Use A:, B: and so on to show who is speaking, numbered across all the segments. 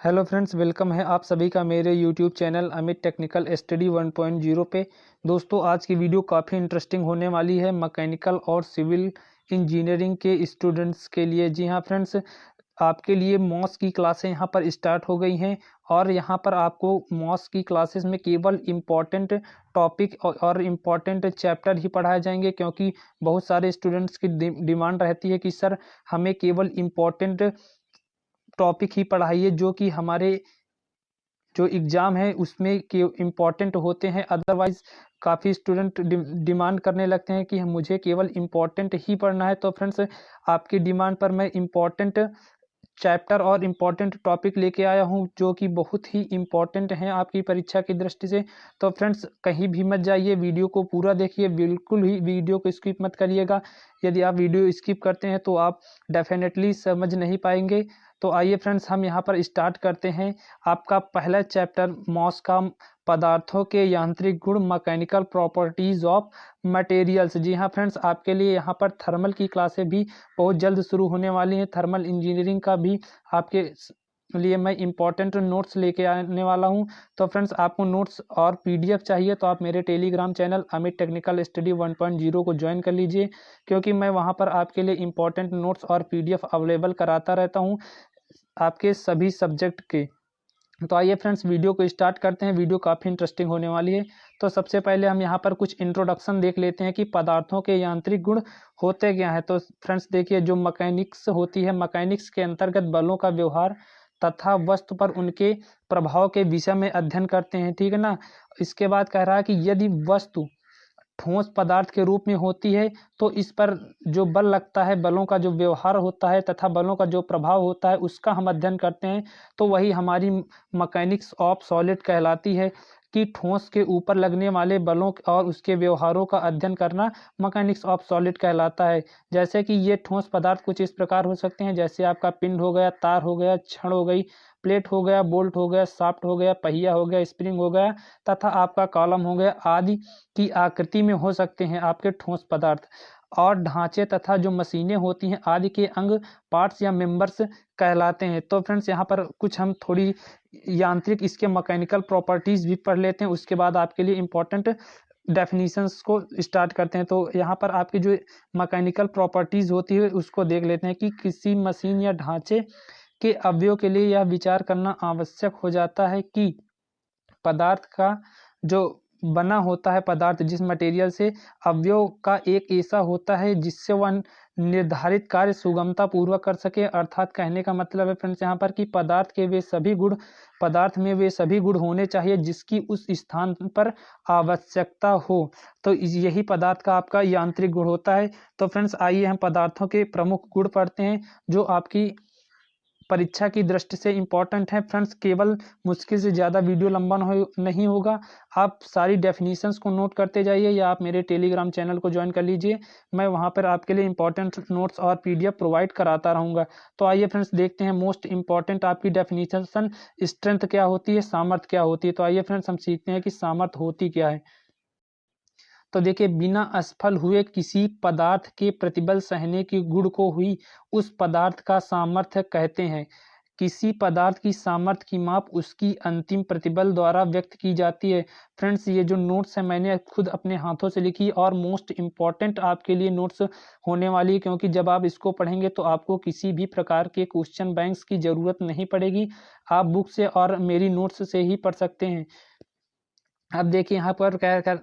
A: Hello friends, welcome है आप सभी का मेरे YouTube channel Amit technical study 1.0 पे। दोस्तों, आज की वीडियो काफ़ी इंटरेस्टिंग होने वाली है मैकेनिकल और सिविल इंजीनियरिंग के स्टूडेंट्स के लिए। जी हाँ फ्रेंड्स, आपके लिए मॉस की क्लासें यहाँ पर स्टार्ट हो गई हैं और यहाँ पर आपको मॉस की क्लासेस में केवल इम्पॉर्टेंट टॉपिक और इम्पॉर्टेंट चैप्टर ही पढ़ाए जाएंगे, क्योंकि बहुत सारे स्टूडेंट्स की डिमांड रहती है कि सर हमें केवल इम्पॉर्टेंट टॉपिक ही पढ़ाइए जो कि हमारे जो एग्ज़ाम है उसमें के इम्पॉर्टेंट होते हैं। अदरवाइज़ काफ़ी स्टूडेंट डिमांड करने लगते हैं कि मुझे केवल इम्पॉर्टेंट ही पढ़ना है। तो फ्रेंड्स, आपकी डिमांड पर मैं इम्पॉर्टेंट चैप्टर और इम्पॉर्टेंट टॉपिक लेके आया हूं जो कि बहुत ही इम्पॉर्टेंट हैं आपकी परीक्षा की दृष्टि से। तो फ्रेंड्स, कहीं भी मत जाइए, वीडियो को पूरा देखिए, बिल्कुल ही वीडियो को स्किप मत करिएगा। यदि आप वीडियो स्किप करते हैं तो आप डेफिनेटली समझ नहीं पाएंगे। तो आइए फ्रेंड्स, हम यहाँ पर स्टार्ट करते हैं। आपका पहला चैप्टर मॉस का पदार्थों के यांत्रिक गुण, मैकेनिकल प्रॉपर्टीज ऑफ मटेरियल्स। जी हाँ फ्रेंड्स, आपके लिए यहाँ पर थर्मल की क्लासें भी बहुत जल्द शुरू होने वाली हैं। थर्मल इंजीनियरिंग का भी आपके लिए मैं इम्पॉर्टेंट नोट्स लेके आने वाला हूं। तो फ्रेंड्स, आपको नोट्स और पीडीएफ चाहिए तो आप मेरे Telegram channel Amit technical study 1.0 को ज्वाइन कर लीजिए, क्योंकि मैं वहां पर आपके लिए इम्पॉर्टेंट नोट्स और पीडीएफ अवेलेबल कराता रहता हूं आपके सभी सब्जेक्ट के। तो आइए फ्रेंड्स, वीडियो को स्टार्ट करते हैं। वीडियो काफ़ी इंटरेस्टिंग होने वाली है। तो सबसे पहले हम यहाँ पर कुछ इंट्रोडक्शन देख लेते हैं कि पदार्थों के यांत्रिक गुण होते क्या हैं। तो फ्रेंड्स देखिए, जो मैकेनिक्स होती है, मैकेनिक्स के अंतर्गत बलों का व्यवहार तथा वस्तु पर उनके प्रभाव के विषय में अध्ययन करते हैं, ठीक है ना। इसके बाद कह रहा है कि यदि वस्तु ठोस पदार्थ के रूप में होती है तो इस पर जो बल लगता है, बलों का जो व्यवहार होता है तथा बलों का जो प्रभाव होता है, उसका हम अध्ययन करते हैं। तो वही हमारी मैकेनिक्स ऑफ सॉलिड कहलाती है कि ठोस के ऊपर लगने वाले बलों और उसके व्यवहारों का अध्ययन करना मैकेनिक्स ऑफ सॉलिड कहलाता है। जैसे कि ये ठोस पदार्थ कुछ इस प्रकार हो सकते हैं, जैसे आपका पिंड हो गया, तार हो गया, छड़ हो गई, प्लेट हो गया, बोल्ट हो गया, शाफ्ट हो गया, पहिया हो गया, स्प्रिंग हो गया तथा आपका कॉलम हो गया आदि की आकृति में हो सकते हैं आपके ठोस पदार्थ। और ढांचे तथा जो मशीनें होती हैं आदि के अंग, पार्ट्स या मेंबर्स कहलाते हैं। तो फ्रेंड्स, यहाँ पर कुछ हम थोड़ी यांत्रिक इसके मैकेनिकल प्रॉपर्टीज भी पढ़ लेते हैं, उसके बाद आपके लिए इंपॉर्टेंट डेफिनेशंस को स्टार्ट करते हैं। तो यहाँ पर आपकी जो मैकेनिकल प्रॉपर्टीज होती है उसको देख लेते हैं कि किसी मशीन या ढांचे के अवयव के लिए यह विचार करना आवश्यक हो जाता है कि पदार्थ का जो बना होता है, पदार्थ जिस मटेरियल से, अवयव का एक ऐसा होता है जिससे वह निर्धारित कार्य सुगमता पूर्वक कर सके। अर्थात कहने का मतलब है फ्रेंड्स यहाँ पर कि पदार्थ में वे सभी गुण होने चाहिए जिसकी उस स्थान पर आवश्यकता हो। तो यही पदार्थ का आपका यांत्रिक गुण होता है। तो फ्रेंड्स, आइए हम पदार्थों के प्रमुख गुण पढ़ते हैं जो आपकी परीक्षा की दृष्टि से इम्पॉर्टेंट है। फ्रेंड्स, केवल मुश्किल से ज़्यादा वीडियो लंबा नहीं होगा। आप सारी डेफिनेशंस को नोट करते जाइए या आप मेरे टेलीग्राम चैनल को ज्वाइन कर लीजिए। मैं वहां पर आपके लिए इंपॉर्टेंट नोट्स और पीडीएफ प्रोवाइड कराता रहूँगा। तो आइए फ्रेंड्स, देखते हैं मोस्ट इंपॉर्टेंट आपकी डेफिनेशन। स्ट्रेंथ क्या होती है, सामर्थ्य क्या होती है। तो आइए फ्रेंड्स, हम सीखते हैं कि सामर्थ्य होती क्या है। तो देखिए, बिना असफल हुए किसी पदार्थ के प्रतिबल सहने की गुण को हुई उस पदार्थ का सामर्थ्य कहते हैं। किसी पदार्थ की सामर्थ्य की माप उसकी अंतिम प्रतिबल द्वारा व्यक्त की जाती है। फ्रेंड्स, ये जो नोट्स है मैंने खुद अपने हाथों से लिखी और मोस्ट इम्पॉर्टेंट आपके लिए नोट्स होने वाली है, क्योंकि जब आप इसको पढ़ेंगे तो आपको किसी भी प्रकार के क्वेश्चन बैंक्स की ज़रूरत नहीं पड़ेगी। आप बुक से और मेरी नोट्स से ही पढ़ सकते हैं। अब देखिए, यहाँ पर क्या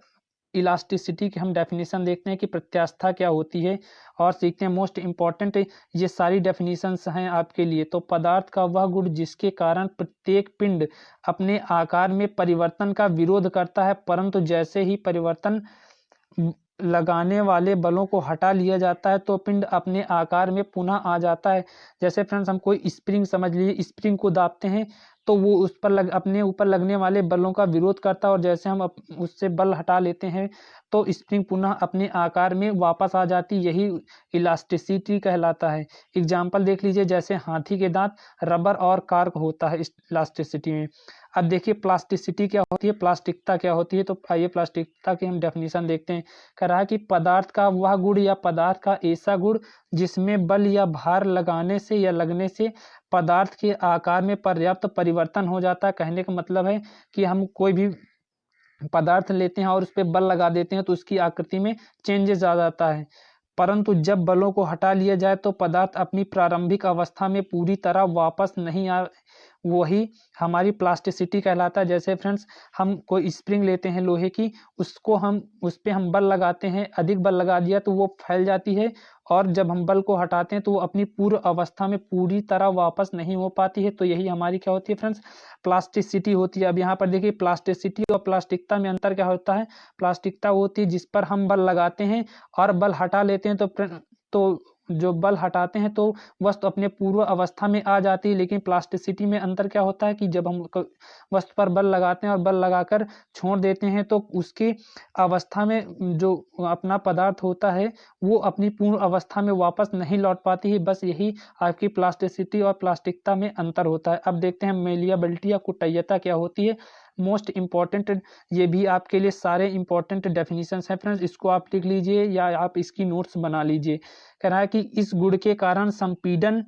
A: इलास्टिसिटी की हम डेफिनेशन देखते हैं कि प्रत्यास्थता क्या होती है और सीखते हैं मोस्ट इम्पॉर्टेंट। ये सारी डेफिनेशंस हैं आपके लिए। तो पदार्थ का वह गुण जिसके कारण प्रत्येक पिंड अपने आकार में परिवर्तन का विरोध करता है, परंतु जैसे ही परिवर्तन लगाने वाले बलों को हटा लिया जाता है तो पिंड अपने आकार में पुनः आ जाता है। जैसे फ्रेंड्स, हम कोई स्प्रिंग समझ लीजिए, स्प्रिंग को दाबते हैं तो वो उस पर अपने ऊपर लगने वाले बलों का विरोध करता है, और जैसे हम उससे बल हटा लेते हैं तो स्प्रिंग पुनः अपने आकार में वापस आ जाती, यही इलास्टिसिटी कहलाता है। एग्जाम्पल देख लीजिए, जैसे हाथी के दांत, रबर और कार्क होता है इलास्टिसिटी में। अब देखिए प्लास्टिसिटी क्या होती है, प्लास्टिकता क्या होती है। तो आइए प्लास्टिकता की हम डेफिनेशन देखते हैं। कह रहा है कि पदार्थ का वह गुण या पदार्थ का ऐसा गुण जिसमें बल या भार लगाने से या लगने से पदार्थ के आकार में पर्याप्त परिवर्तन हो जाता है। कहने का मतलब है कि हम कोई भी पदार्थ लेते हैं और उस पर बल लगा देते हैं तो उसकी आकृति में चेंजेस आ जाता है, परंतु जब बलों को हटा लिया जाए तो पदार्थ अपनी प्रारंभिक अवस्था में पूरी तरह वापस नहीं आ, वही हमारी प्लास्टिसिटी कहलाता है। जैसे फ्रेंड्स हम कोई स्प्रिंग लेते हैं लोहे की, उसको हम उस पर हम बल लगाते हैं, अधिक बल लगा दिया तो वो फैल जाती है, और जब हम बल को हटाते हैं तो वो अपनी पूर्व अवस्था में पूरी तरह वापस नहीं हो पाती है। तो यही हमारी क्या होती है फ्रेंड्स, प्लास्टिसिटी होती है। अब यहाँ पर देखिए प्लास्टिसिटी और प्लास्टिकता में अंतर क्या होता है। प्लास्टिकता होती है जिस पर हम बल लगाते हैं और बल हटा लेते हैं तो जो बल हटाते हैं तो वस्तु अपने पूर्व अवस्था में आ जाती है। लेकिन प्लास्टिसिटी में अंतर क्या होता है कि जब हम वस्तु पर बल लगाते हैं और बल लगाकर छोड़ देते हैं तो उसकी अवस्था में जो अपना पदार्थ होता है वो अपनी पूर्ण अवस्था में वापस नहीं लौट पाती है। बस यही आपकी प्लास्टिसिटी और प्लास्टिकता में अंतर होता है। अब देखते हैं मेलिएबिलिटी या कुटैयता क्या होती है। मोस्ट इम्पॉर्टेंट, ये भी आपके लिए सारे इंपॉर्टेंट डेफिनेशंस हैं फ्रेंड्स, इसको आप लिख लीजिए या आप इसकी नोट्स बना लीजिए। कह रहा है कि इस गुण के कारण संपीडन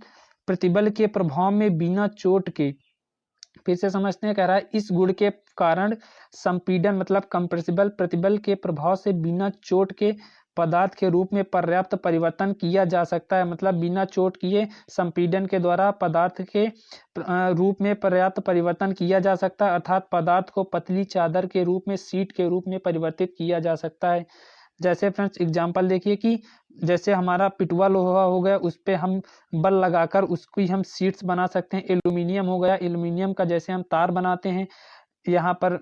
A: प्रतिबल के प्रभाव में बिना चोट के, फिर से समझते हैं। कह रहा है इस गुण के कारण संपीडन मतलब कंप्रेसिबल प्रतिबल के प्रभाव से बिना चोट के पदार्थ के रूप में पर्याप्त परिवर्तन किया जा सकता है। मतलब बिना चोट किए संपीडन के द्वारा पदार्थ के रूप में पर्याप्त परिवर्तन किया जा सकता है, अर्थात पदार्थ को पतली चादर के रूप में, सीट के रूप में परिवर्तित किया जा सकता है। जैसे फ्रेंड्स एग्जांपल देखिए कि जैसे हमारा पिटवा लोहा हो गया, उस पर हम बल लगाकर उसकी हम सीट्स बना सकते हैं। एल्यूमिनियम हो गया, एल्यूमिनियम का जैसे हम तार बनाते हैं। यहाँ पर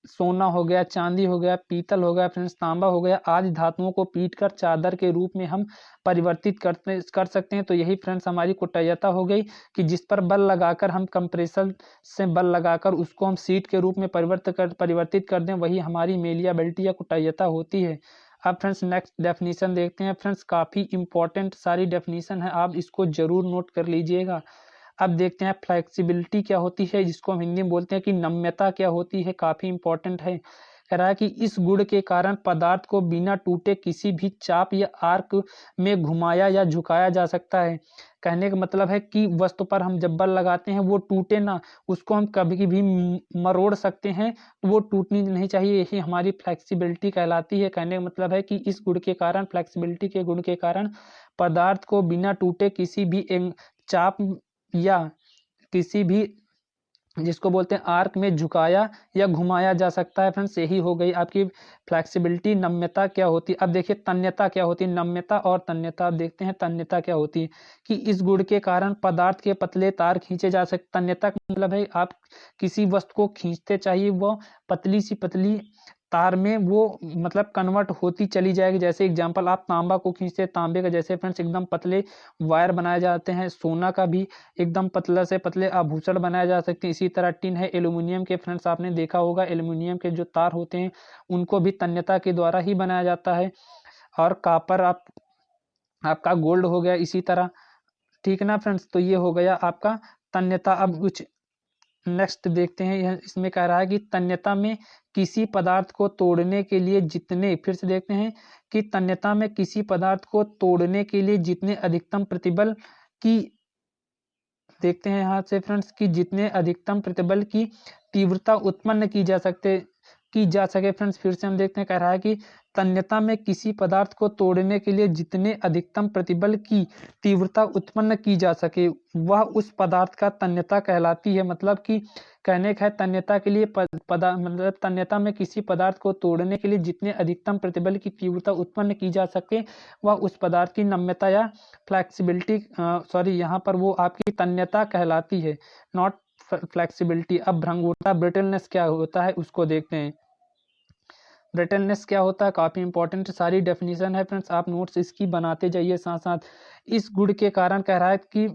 A: सोना हो गया, चांदी हो गया, पीतल हो गया, फ्रेंड्स तांबा हो गया, आदि धातुओं को पीटकर चादर के रूप में हम परिवर्तित कर सकते हैं। तो यही फ्रेंड्स हमारी कुटैयता हो गई कि जिस पर बल लगाकर हम कंप्रेसर से बल लगाकर उसको हम सीट के रूप में परिवर्तित कर दें, वही हमारी मेलिएबिलिटी या कुटैयता होती है। अब फ्रेंड्स नेक्स्ट डेफिनेशन देखते हैं। फ्रेंड्स काफ़ी इंपॉर्टेंट सारी डेफिनेशन है, आप इसको जरूर नोट कर लीजिएगा। अब देखते हैं फ्लेक्सिबिलिटी क्या होती है, जिसको हम हिंदी में बोलते हैं कि नम्यता क्या होती है, काफी इंपॉर्टेंट है। कह रहा है कि इस गुण के कारण पदार्थ को बिना टूटे किसी भी चाप या आर्क में घुमाया या झुकाया जा सकता है। कहने का मतलब है कि वस्तु पर हम जब बल लगाते हैं वो टूटे ना, उसको हम कभी भी मरोड़ सकते हैं, वो टूटनी नहीं चाहिए। यही हमारी फ्लेक्सिबिलिटी कहलाती है। कहने का मतलब है कि इस गुण के कारण, फ्लेक्सिबिलिटी के गुण के कारण पदार्थ को बिना टूटे किसी भी चाप या किसी भी, जिसको बोलते हैं आर्क में झुकाया या घुमाया जा सकता है। फ्रेंड्स यही हो गई आपकी फ्लेक्सिबिलिटी। नम्यता क्या होती है, अब देखिए तन्यता क्या होती है। नम्यता और तन्यता, अब देखते हैं तन्यता क्या होती है कि इस गुण के कारण पदार्थ के पतले तार खींचे जा सकते। तन्यता का मतलब है आप किसी वस्तु को खींचते चाहिए वो पतली सी पतली तार में वो मतलब कन्वर्ट होती चली जाएगी। जैसे एग्जांपल आप तांबा को खींचते, तांबे का जैसे फ्रेंड्स एकदम पतले वायर बनाए जाते हैं, सोना का भी एकदम पतला से पतले आभूषण बनाए जा सकते हैं। इसी तरह टिन है, एल्यूमिनियम के फ्रेंड्स आपने देखा होगा एल्यूमिनियम के जो तार होते हैं उनको भी तन्यता के द्वारा ही बनाया जाता है। और कापर आपका गोल्ड हो गया इसी तरह, ठीक है ना फ्रेंड्स। तो ये हो गया आपका तन्यता। अब कुछ नेक्स्ट देखते हैं। यह इसमें कह रहा है कि तन्यता में किसी पदार्थ को तोड़ने के लिए जितने, फिर से देखते हैं कि तन्यता में किसी पदार्थ को तोड़ने के लिए जितने अधिकतम प्रतिबल की, देखते हैं यहाँ से फ्रेंड्स कि जितने अधिकतम प्रतिबल की तीव्रता उत्पन्न की जा सके फ्रेंड्स। फिर से हम देखते हैं, कह रहा है कि तन्यता में किसी पदार्थ को तोड़ने के लिए जितने अधिकतम प्रतिबल की तीव्रता उत्पन्न की जा सके वह उस पदार्थ का तन्यता कहलाती है। मतलब कि कहने का है तन्यता के लिए मतलब तन्यता में किसी पदार्थ को तोड़ने के लिए जितने अधिकतम प्रतिबल की तीव्रता उत्पन्न की जा सके वह उस पदार्थ की नम्यता या फ्लेक्सिबिलिटी, सॉरी यहाँ पर वो आपकी तन्यता कहलाती है, नॉट फ्लेक्सिबिलिटी। अब भंगुरता, ब्रिटलनेस क्या होता है उसको देखते हैं। ब्रिटलनेस क्या होता है, काफ़ी इंपॉर्टेंट सारी डेफिनेशन है फ्रेंड्स, आप नोट्स इसकी बनाते जाइए साथ साथ। इस गुण के कारण कह रहा है कि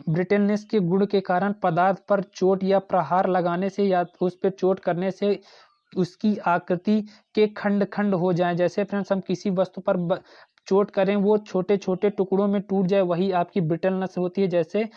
A: ब्रिटलनेस के गुण के कारण पदार्थ पर चोट या प्रहार लगाने से या उस पर चोट करने से उसकी आकृति के खंड खंड हो जाए। जैसे फ्रेंड्स हम किसी वस्तु पर चोट करें वो छोटे छोटे टुकड़ों में टूट जाए, वही आपकी ब्रिटलनेस होती है। जैसे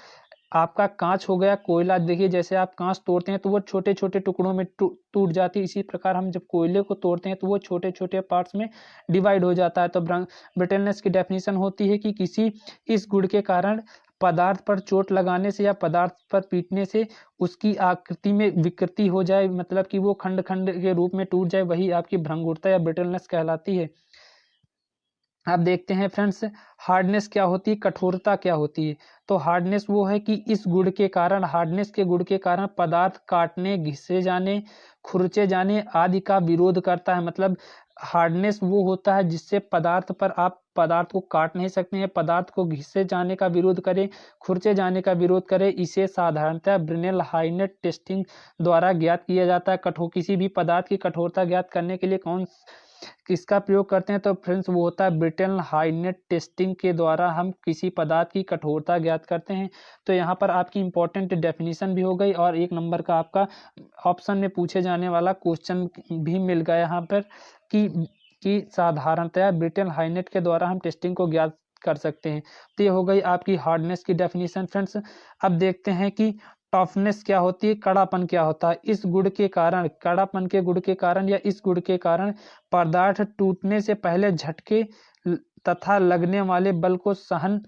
A: आपका कांच हो गया, कोयला, देखिए जैसे आप कांच तोड़ते हैं तो वो छोटे छोटे टुकड़ों में टूट जाती है, इसी प्रकार हम जब कोयले को तोड़ते हैं तो वो छोटे छोटे पार्ट्स में डिवाइड हो जाता है। तो ब्रिटलनेस की डेफिनेशन होती है कि किसी इस गुण के कारण पदार्थ पर चोट लगाने से या पदार्थ पर पीटने से उसकी आकृति में विकृति हो जाए, मतलब कि वो खंड खंड के रूप में टूट जाए, वही आपकी भंगुरता या ब्रिटलनेस कहलाती है। आप देखते हैं फ्रेंड्स, हार्डनेस क्या होती है, कठोरता क्या होती है। तो हार्डनेस वो है कि इस गुण के कारण, हार्डनेस के गुण के कारण पदार्थ काटने, घिसे जाने, खुरचे जाने आदि का विरोध करता है। मतलब हार्डनेस वो होता है जिससे पदार्थ पर आप पदार्थ को काट नहीं सकते हैं, पदार्थ को घिसे जाने का विरोध करें, खुरचे जाने का विरोध करें। इसे साधारणतः ब्रिनेल हाइनेट टेस्टिंग द्वारा ज्ञात किया जाता है। किसी भी पदार्थ की कठोरता ज्ञात करने के लिए कौन किसका प्रयोग करते हैं, तो फ्रेंड्स वो होता है ब्रिटेन हाइनेट टेस्टिंग के द्वारा हम किसी पदार्थ की कठोरता ज्ञात करते हैं। तो यहाँ पर आपकी इंपॉर्टेंट डेफिनेशन भी हो गई और 1 नंबर का आपका ऑप्शन में पूछे जाने वाला क्वेश्चन भी मिल गया यहाँ पर कि साधारणतया ब्रिटेन हाइनेट के द्वारा हम टेस्टिंग को ज्ञात कर सकते हैं। तो ये हो गई आपकी हार्डनेस की डेफिनेशन फ्रेंड्स। अब देखते हैं कि टफनेस क्या होती है, कड़ापन क्या होता है। इस गुण के कारण, कड़ापन के गुण के कारण या इस गुण के कारण पदार्थ टूटने से पहले झटके तथा लगने वाले बल को सहन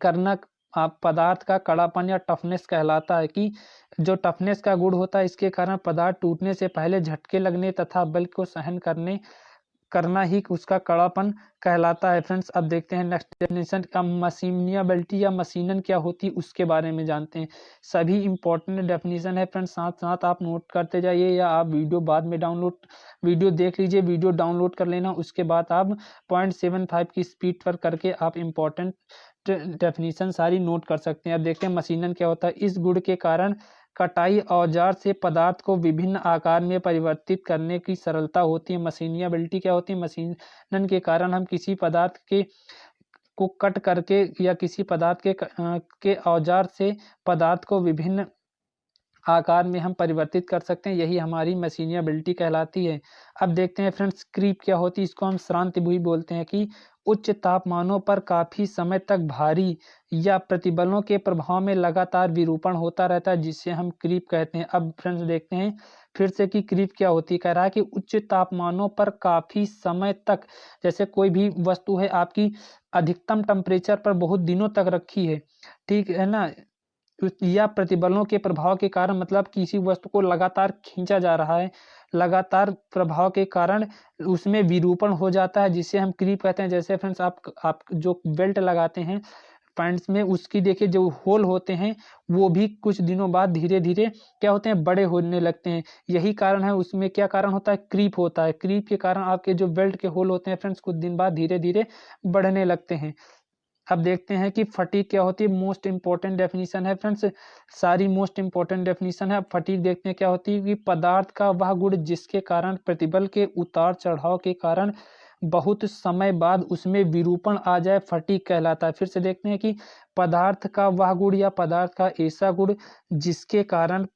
A: करना आप पदार्थ का कड़ापन या टफनेस कहलाता है। कि जो टफनेस का गुण होता है इसके कारण पदार्थ टूटने से पहले झटके लगने तथा बल को सहन करना ही उसका कड़ापन कहलाता है। फ्रेंड्स अब देखते हैं नेक्स्ट डेफिनेशन का, मशीनियाबिलिटी या मशीनन क्या होती है उसके बारे में जानते हैं। सभी इंपॉर्टेंट डेफिनेशन है फ्रेंड्स, साथ साथ आप नोट करते जाइए या आप वीडियो बाद में वीडियो देख लीजिए, वीडियो डाउनलोड कर लेना, उसके बाद आप 0.75 की स्पीड पर करके आप इंपॉर्टेंट डेफिनेशन सारी नोट कर सकते हैं। अब देखते हैं मशीनन क्या होता है। इस गुण के कारण कटाई औजार से पदार्थ को विभिन्न आकार में परिवर्तित करने की सरलता होती है। मशीनियाबिलिटी क्या होती है, मशीनन के कारण हम किसी पदार्थ को कट करके या किसी पदार्थ के औजार से पदार्थ को विभिन्न आकार में हम परिवर्तित कर सकते हैं, यही हमारी मशीनियाबिलिटी कहलाती है। अब देखते हैं फ्रेंड्स क्रीप क्या होती है, इसको हम श्रांति भुई बोलते हैं। कि उच्च तापमानों पर काफी समय तक भारी या प्रतिबलों के प्रभाव में लगातार विरूपण होता रहता है, जिसे हम क्रीप कहते हैं। अब फ्रेंड्स देखते हैं फिर से कि क्रीप क्या होती है। कह रहा है कि उच्च तापमानों पर काफी समय तक, जैसे कोई भी वस्तु है आपकी अधिकतम टेम्परेचर पर बहुत दिनों तक रखी है, ठीक है ना, या प्रतिबलों के प्रभाव के कारण, मतलब किसी वस्तु को लगातार खींचा जा रहा है, लगातार प्रभाव के कारण उसमें विरूपण हो जाता है, जिसे हम क्रीप कहते हैं। जैसे फ्रेंड्स आप जो बेल्ट लगाते हैं पैंट्स में, उसकी देखिए जो होल होते हैं वो भी कुछ दिनों बाद धीरे धीरे क्या होते हैं, बड़े होने लगते हैं। यही कारण है, उसमें क्या कारण होता है, क्रीप होता है। क्रीप के कारण आपके जो बेल्ट के होल होते हैं फ्रेंड्स कुछ दिन बाद धीरे धीरे बढ़ने लगते हैं। अब देखते हैं कि फटीग क्या होती है, मोस्ट इंपॉर्टेंट डेफिनेशन है फ्रेंड्स, सारी मोस्ट इंपॉर्टेंट डेफिनेशन है। अब फटीग देखते हैं क्या होती है। कि पदार्थ का वह गुण जिसके कारण प्रतिबल के उतार चढ़ाव के कारण बहुत समय बाद उसमें विरूपण आ जाए, फटीग कहलाता है। फिर से देखते हैं कि पदार्थ का वह गुण या पदार्थ का ऐसा गुण जिसके कारण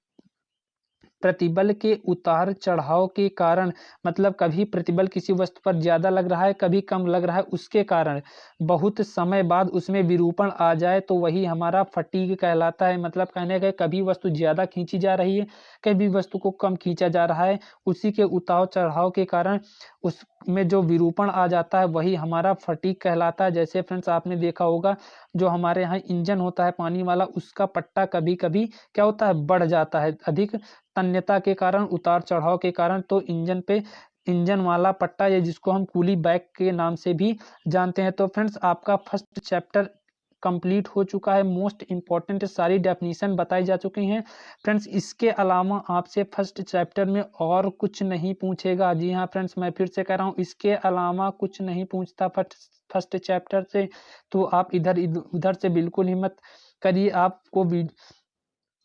A: प्रतिबल के उतार चढ़ाव के कारण, मतलब कभी प्रतिबल किसी वस्तु पर ज्यादा लग रहा है, कभी कम लग रहा है, उसके कारण बहुत समय बाद उसमें विरूपण आ जाए तो वही हमारा फटीग कहलाता है। मतलब कहने का कभी वस्तु ज्यादा खींची जा रही है, कभी वस्तु को कम खींचा जा रहा है, उसी के उतार चढ़ाव के कारण उसमें जो विरूपण आ जाता है वही हमारा फटीग कहलाता है। जैसे फ्रेंड्स आपने देखा होगा जो हमारे यहाँ इंजन होता है पानी वाला, उसका पट्टा कभी कभी क्या होता है, बढ़ जाता है अधिक तन्यता के कारण, उतार चढ़ाव के कारण। तो इंजन वाला पट्टा या जिसको हम कूली बैग के नाम से भी जानते हैं। तो फ्रेंड्स आपका फर्स्ट चैप्टर कंप्लीट हो चुका है। मोस्ट इंपॉर्टेंट सारी डेफिनेशन बताई जा चुकी हैं फ्रेंड्स। इसके अलावा आपसे फर्स्ट चैप्टर में और कुछ नहीं पूछेगा। जी हाँ फ्रेंड्स, मैं फिर से कह रहा हूँ, इसके अलावा कुछ नहीं पूछता फर्स्ट चैप्टर से। तो आप इधर उधर से बिल्कुल ही मत करिए। आपको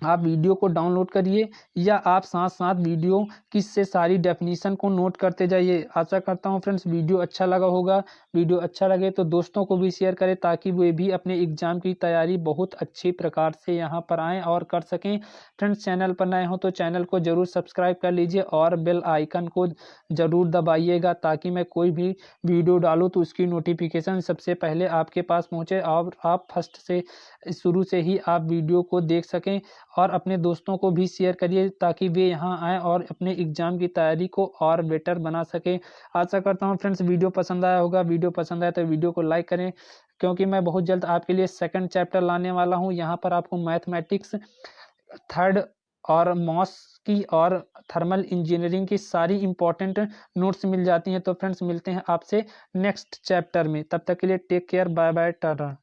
A: आप वीडियो को डाउनलोड करिए या आप साथ साथ वीडियो की से सारी डेफिनीशन को नोट करते जाइए। आशा करता हूँ फ्रेंड्स वीडियो अच्छा लगा होगा। वीडियो अच्छा लगे तो दोस्तों को भी शेयर करें ताकि वे भी अपने एग्जाम की तैयारी बहुत अच्छी प्रकार से यहाँ पर आएँ और कर सकें। फ्रेंड्स चैनल पर नए हो तो चैनल को ज़रूर सब्सक्राइब कर लीजिए और बेल आइकन को ज़रूर दबाइएगा ताकि मैं कोई भी वीडियो डालूँ तो उसकी नोटिफिकेशन सबसे पहले आपके पास पहुँचे और आप फर्स्ट से शुरू से ही आप वीडियो को देख सकें। और अपने दोस्तों को भी शेयर करिए ताकि वे यहाँ आएँ और अपने एग्ज़ाम की तैयारी को और बेटर बना सकें। आशा करता हूँ फ्रेंड्स वीडियो पसंद आया होगा। वीडियो पसंद आया तो वीडियो को लाइक करें क्योंकि मैं बहुत जल्द आपके लिए सेकंड चैप्टर लाने वाला हूँ। यहाँ पर आपको मैथमेटिक्स थर्ड और मॉस की और थर्मल इंजीनियरिंग की सारी इंपॉर्टेंट नोट्स मिल जाती हैं। तो फ्रेंड्स मिलते हैं आपसे नेक्स्ट चैप्टर में। तब तक के लिए take care, bye bye, Tata.